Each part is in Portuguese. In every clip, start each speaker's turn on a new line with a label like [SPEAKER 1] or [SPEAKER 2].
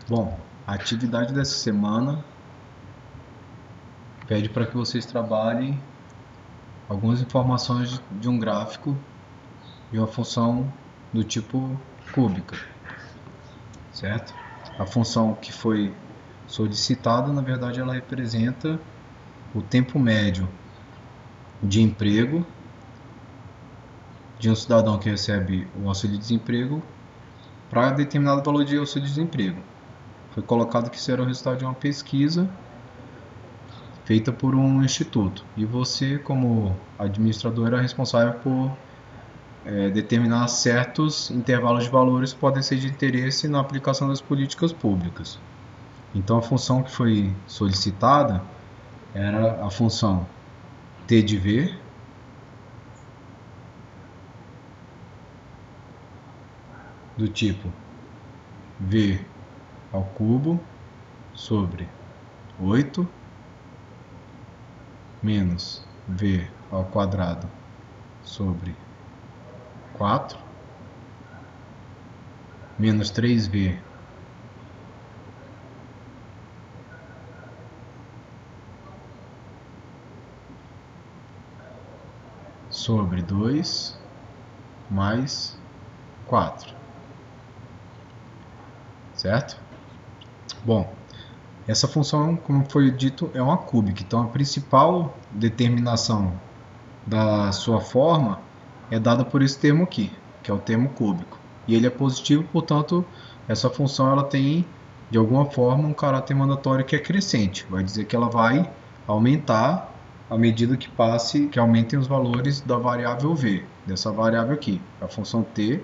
[SPEAKER 1] Bom, a atividade dessa semana pede para que vocês trabalhem algumas informações de um gráfico de uma função do tipo cúbica, certo? A função que foi solicitada, na verdade, ela representa o tempo médio de emprego de um cidadão que recebe o auxílio-desemprego para determinado valor de auxílio-desemprego. Foi colocado que isso era o resultado de uma pesquisa feita por um instituto. E você, como administrador, é responsável por determinar certos intervalos de valores que podem ser de interesse na aplicação das políticas públicas. Então, a função que foi solicitada era a função T de V, do tipo V ao cubo sobre 8 menos V ao quadrado sobre 4 menos 3V sobre 2 mais 4, certo? Bom, essa função, como foi dito, é uma cúbica, então a principal determinação da sua forma é dada por esse termo aqui, que é o termo cúbico. E ele é positivo, portanto, essa função ela tem, de alguma forma, um caráter mandatório que é crescente. Vai dizer que ela vai aumentar à medida que aumentem os valores da variável v, dessa variável aqui, a função t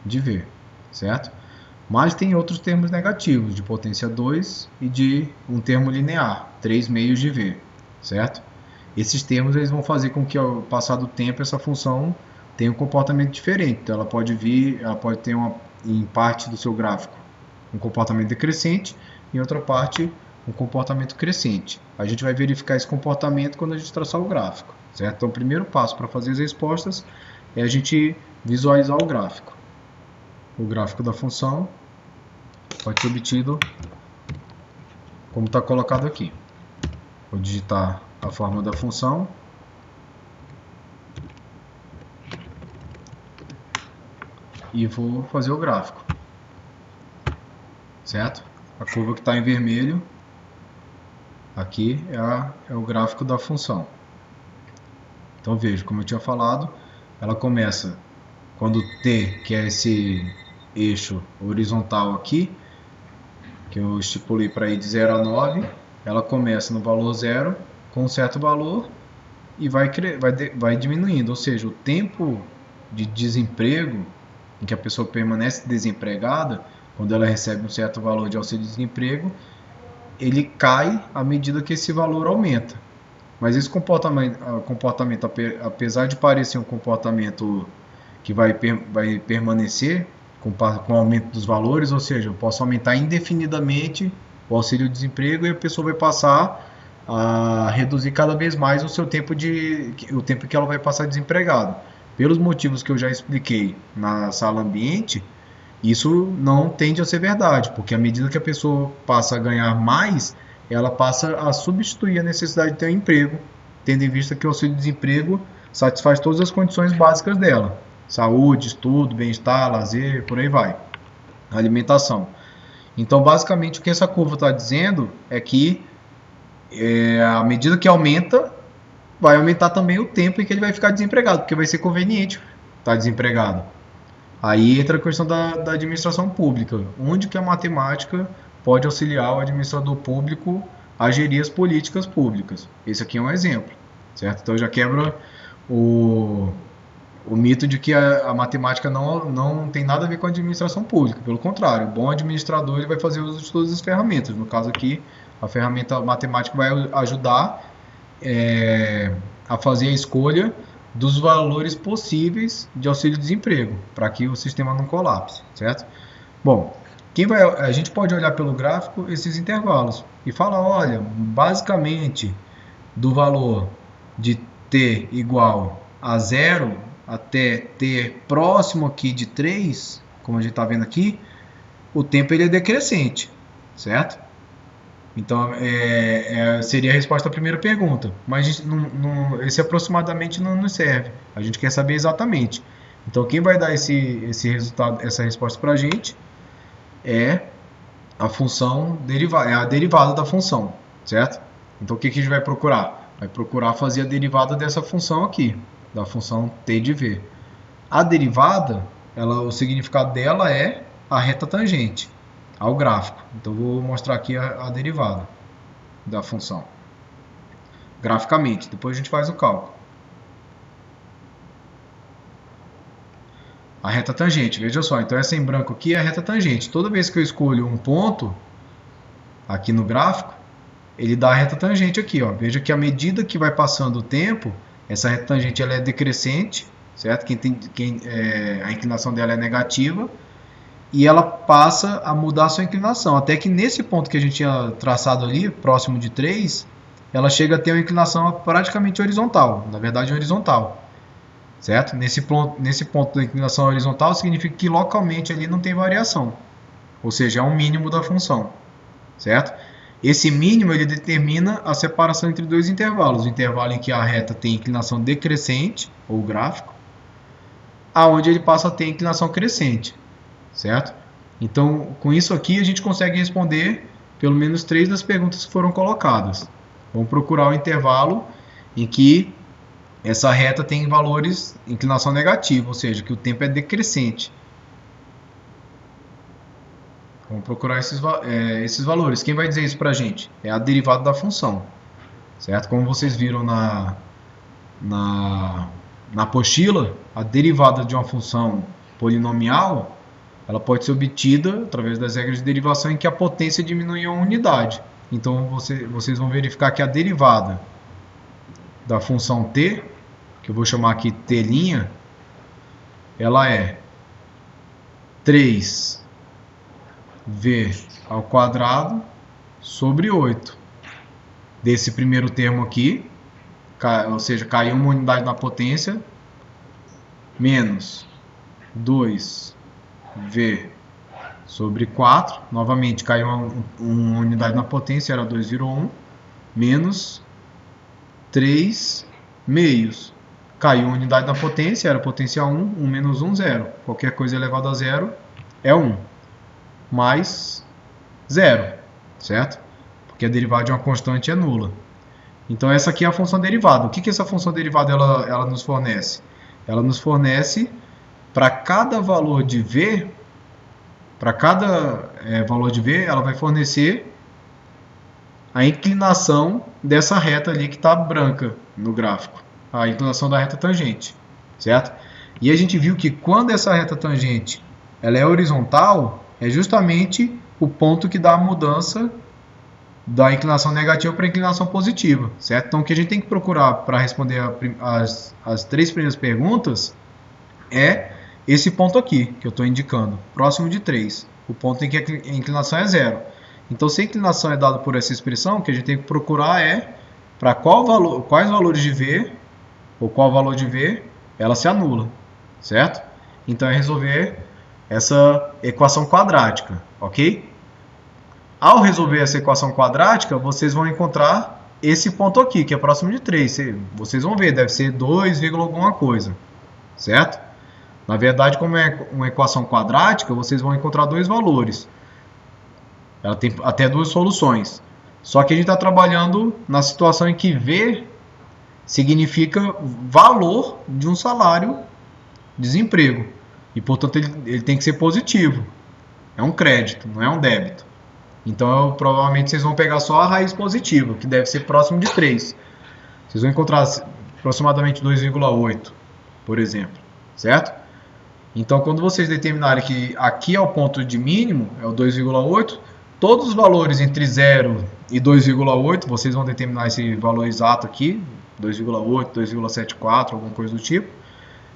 [SPEAKER 1] de v, certo? Mas tem outros termos negativos, de potência 2 e de um termo linear, 3 meios de v, certo? Esses termos eles vão fazer com que ao passar do tempo essa função tenha um comportamento diferente. Então ela pode ter em parte do seu gráfico um comportamento decrescente, em outra parte um comportamento crescente. A gente vai verificar esse comportamento quando a gente traçar o gráfico, certo? Então o primeiro passo para fazer as respostas é a gente visualizar o gráfico. O gráfico da função pode ser obtido como está colocado aqui. Vou digitar a fórmula da função e vou fazer o gráfico, certo? A curva que está em vermelho aqui é o gráfico da função. Então veja, como eu tinha falado, ela começa quando t, que é esse eixo horizontal aqui, que eu estipulei para ir de 0 a 9, ela começa no valor 0 com um certo valor e vai diminuindo, ou seja, o tempo de desemprego em que a pessoa permanece desempregada, quando ela recebe um certo valor de auxílio-desemprego, ele cai à medida que esse valor aumenta. Mas esse comportamento, apesar de parecer um comportamento que vai permanecer com o aumento dos valores, ou seja, eu posso aumentar indefinidamente o auxílio-desemprego e a pessoa vai passar a reduzir cada vez mais o tempo que ela vai passar desempregada. Pelos motivos que eu já expliquei na sala ambiente, isso não tende a ser verdade, porque à medida que a pessoa passa a ganhar mais, ela passa a substituir a necessidade de ter um emprego, tendo em vista que o auxílio-desemprego satisfaz todas as condições básicas dela: saúde, estudo, bem-estar, lazer, por aí vai, alimentação. Então, basicamente, o que essa curva está dizendo é que à medida que aumenta, vai aumentar também o tempo em que ele vai ficar desempregado, porque vai ser conveniente estar desempregado. Aí entra a questão da administração pública, onde que a matemática pode auxiliar o administrador público a gerir as políticas públicas. Esse aqui é um exemplo, certo? Então já quebra o mito de que a matemática não tem nada a ver com a administração pública. Pelo contrário, o bom administrador ele vai fazer uso de todas as ferramentas. No caso aqui, a ferramenta matemática vai ajudar a fazer a escolha dos valores possíveis de auxílio-desemprego, para que o sistema não colapse, certo? Bom, a gente pode olhar pelo gráfico esses intervalos e falar, olha, basicamente do valor de t igual a 0 até t próximo aqui de 3, como a gente está vendo aqui, o tempo ele é decrescente. certo? Então, seria a resposta à primeira pergunta. Mas esse aproximadamente não nos serve. A gente quer saber exatamente. Então, quem vai dar esse resultado, essa resposta para a gente é a função derivada, é a derivada da função, certo? Então, o que a gente vai procurar? Vai procurar fazer a derivada dessa função aqui, da função t de v. A derivada, o significado dela é a reta tangente ao gráfico. Então, vou mostrar aqui a derivada da função graficamente. Depois a gente faz o cálculo. A reta tangente, veja só. Então, essa em branco aqui é a reta tangente. Toda vez que eu escolho um ponto aqui no gráfico, ele dá a reta tangente aqui. Ó. Veja que à medida que vai passando o tempo, essa reta tangente ela é decrescente, certo? A inclinação dela é negativa. E ela passa a mudar a sua inclinação. Até que nesse ponto que a gente tinha traçado ali, próximo de 3, ela chega a ter uma inclinação praticamente horizontal. Na verdade, horizontal. Certo? Nesse ponto da inclinação horizontal, significa que localmente ali não tem variação. Ou seja, é um mínimo da função. Certo? Esse mínimo ele determina a separação entre dois intervalos. O intervalo em que a reta tem inclinação decrescente, ou gráfico, aonde ele passa a ter inclinação crescente. Certo? Então, com isso aqui, a gente consegue responder pelo menos 3 das perguntas que foram colocadas. Vamos procurar o intervalo em que essa reta tem valores, inclinação negativa, ou seja, que o tempo é decrescente. Vamos procurar esses valores. Quem vai dizer isso para a gente? É a derivada da função. Certo? Como vocês viram na apostila, a derivada de uma função polinomial ela pode ser obtida através das regras de derivação em que a potência diminui em uma unidade. Então, vocês vão verificar que a derivada da função t, que eu vou chamar aqui t', ela é 3v ao quadrado sobre 8. Desse primeiro termo aqui, ou seja, caiu uma unidade na potência, menos 2v sobre 4, novamente caiu uma unidade na potência, era 2, virou 1, menos 3 meios, caiu uma unidade na potência, era potência 1, 1 menos 1, 0, qualquer coisa elevada a 0 é 1, mais 0, certo? Porque a derivada de uma constante é nula. Então essa aqui é a função derivada. O que essa função derivada ela nos fornece? Ela nos fornece para cada valor de v, ela vai fornecer a inclinação dessa reta ali que está branca no gráfico, a inclinação da reta tangente, certo? E a gente viu que quando essa reta tangente ela é horizontal, é justamente o ponto que dá a mudança da inclinação negativa para a inclinação positiva, certo? Então o que a gente tem que procurar para responder as 3 primeiras perguntas é esse ponto aqui, que eu estou indicando, próximo de 3, o ponto em que a inclinação é 0. Então, se a inclinação é dada por essa expressão, o que a gente tem que procurar é para quais valores de v, ou qual valor de v, ela se anula, certo? Então, é resolver essa equação quadrática, ok? Ao resolver essa equação quadrática, vocês vão encontrar esse ponto aqui, que é próximo de 3. Vocês vão ver, deve ser 2, alguma coisa, certo? Na verdade, como é uma equação quadrática, vocês vão encontrar 2 valores. Ela tem até 2 soluções. Só que a gente está trabalhando na situação em que V significa valor de um salário desemprego. E, portanto, ele tem que ser positivo. É um crédito, não é um débito. Então, provavelmente, vocês vão pegar só a raiz positiva, que deve ser próximo de 3. Vocês vão encontrar aproximadamente 2,8, por exemplo. Certo? Então, quando vocês determinarem que aqui é o ponto de mínimo, é o 2,8, todos os valores entre 0 e 2,8, vocês vão determinar esse valor exato aqui, 2,8, 2,74, alguma coisa do tipo,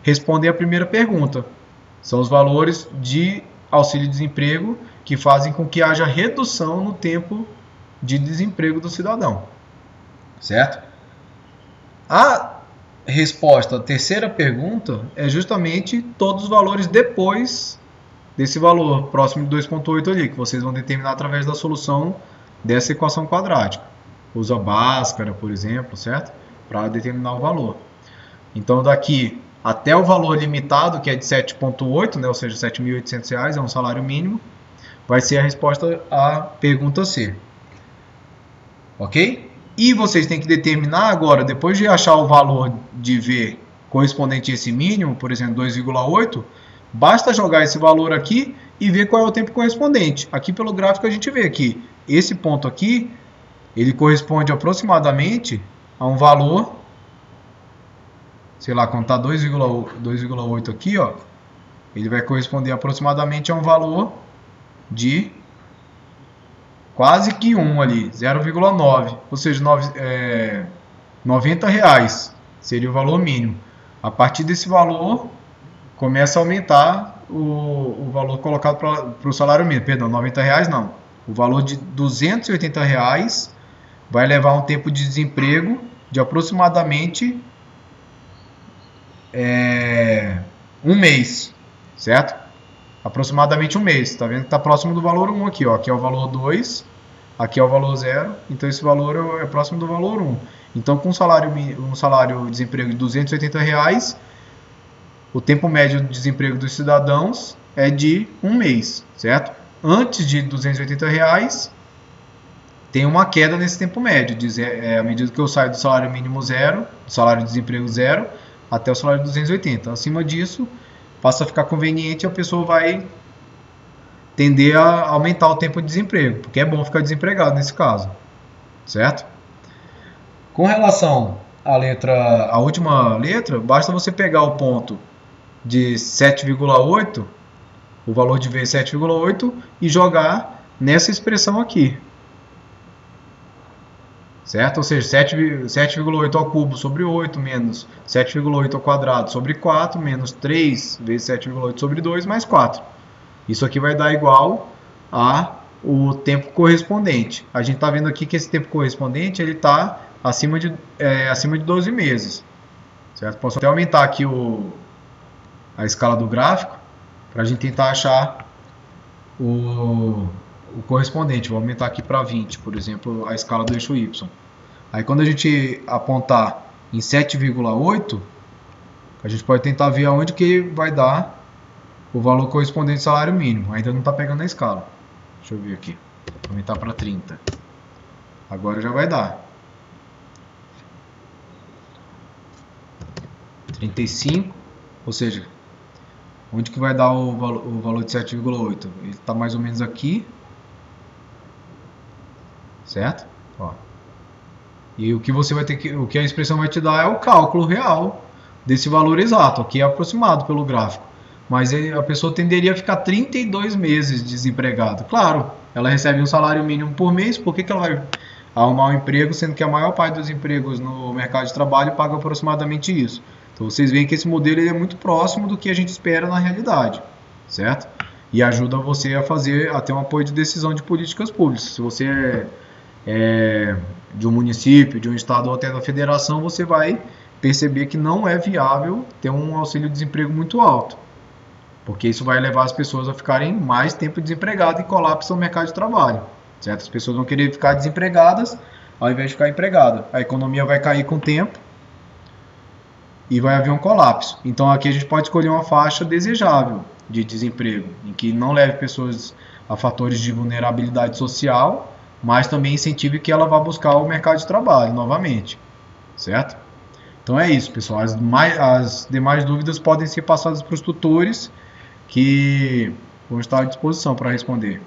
[SPEAKER 1] respondem a primeira pergunta. São os valores de auxílio-desemprego que fazem com que haja redução no tempo de desemprego do cidadão. Certo? A resposta à terceira pergunta é justamente todos os valores depois desse valor próximo de 2,8 ali, que vocês vão determinar através da solução dessa equação quadrática. Usa Bhaskara, por exemplo, certo? Para determinar o valor. Então, daqui até o valor limitado, que é de 7,8, né, ou seja, R$ 7.800, é um salário mínimo, vai ser a resposta à pergunta C. Ok? E vocês têm que determinar agora, depois de achar o valor de V correspondente a esse mínimo, por exemplo, 2,8, basta jogar esse valor aqui e ver qual é o tempo correspondente. Aqui pelo gráfico a gente vê que esse ponto aqui, ele corresponde aproximadamente a um valor, sei lá, quando está 2,8 aqui, ó, ele vai corresponder aproximadamente a um valor de quase que 1 ali, 0,9, ou seja, R$90 seria o valor mínimo. A partir desse valor, começa a aumentar o valor colocado para o salário mínimo. Perdão, R$90 não. O valor de R$280 vai levar um tempo de desemprego de aproximadamente um mês, certo? Aproximadamente um mês. Está vendo que está próximo do valor 1 aqui, ó. Aqui é o valor 2, aqui é o valor 0, então esse valor é próximo do valor 1. Então, com um salário de desemprego de R$280, o tempo médio de desemprego dos cidadãos é de um mês, certo? Antes de R$280, tem uma queda nesse tempo médio, à medida que eu saio do salário mínimo zero, do salário de desemprego zero, até o salário de 280. Acima disso, passa a ficar conveniente e a pessoa vai tender a aumentar o tempo de desemprego, porque é bom ficar desempregado nesse caso, certo? Com relação à última letra, basta você pegar o ponto de 7,8, o valor de V 7,8, e jogar nessa expressão aqui, certo? Ou seja, 7,8 ao cubo sobre 8, menos 7,8 ao quadrado sobre 4, menos 3 vezes 7,8 sobre 2, mais 4. Isso aqui vai dar igual a o tempo correspondente. A gente está vendo aqui que esse tempo correspondente está acima de 12 meses. Certo? Posso até aumentar aqui a escala do gráfico para a gente tentar achar o correspondente. Vou aumentar aqui para 20, por exemplo, a escala do eixo Y. Aí quando a gente apontar em 7,8, a gente pode tentar ver aonde que vai dar o valor correspondente ao salário mínimo. Ainda não está pegando a escala. Deixa eu ver aqui. Vou aumentar para 30. Agora já vai dar. 35, ou seja, onde que vai dar o valor de 7,8? Ele está mais ou menos aqui, certo? Ó. E o que você vai ter o que a expressão vai te dar é o cálculo real desse valor exato, aqui é aproximado pelo gráfico. Mas a pessoa tenderia a ficar 32 meses desempregada. Claro, ela recebe um salário mínimo por mês, por que ela vai arrumar um emprego, sendo que a maior parte dos empregos no mercado de trabalho paga aproximadamente isso? Então vocês veem que esse modelo ele é muito próximo do que a gente espera na realidade, certo? E ajuda você a ter um apoio de decisão de políticas públicas. Se você é de um município, de um estado ou até da federação, você vai perceber que não é viável ter um auxílio-desemprego muito alto, porque isso vai levar as pessoas a ficarem mais tempo desempregadas e colapsa o mercado de trabalho, certo? As pessoas vão querer ficar desempregadas ao invés de ficar empregadas. A economia vai cair com o tempo e vai haver um colapso. Então aqui a gente pode escolher uma faixa desejável de desemprego, em que não leve pessoas a fatores de vulnerabilidade social, mas também incentive que ela vá buscar o mercado de trabalho novamente, certo? Então é isso, pessoal. As demais dúvidas podem ser passadas para os tutores, que vão estar à disposição para responder.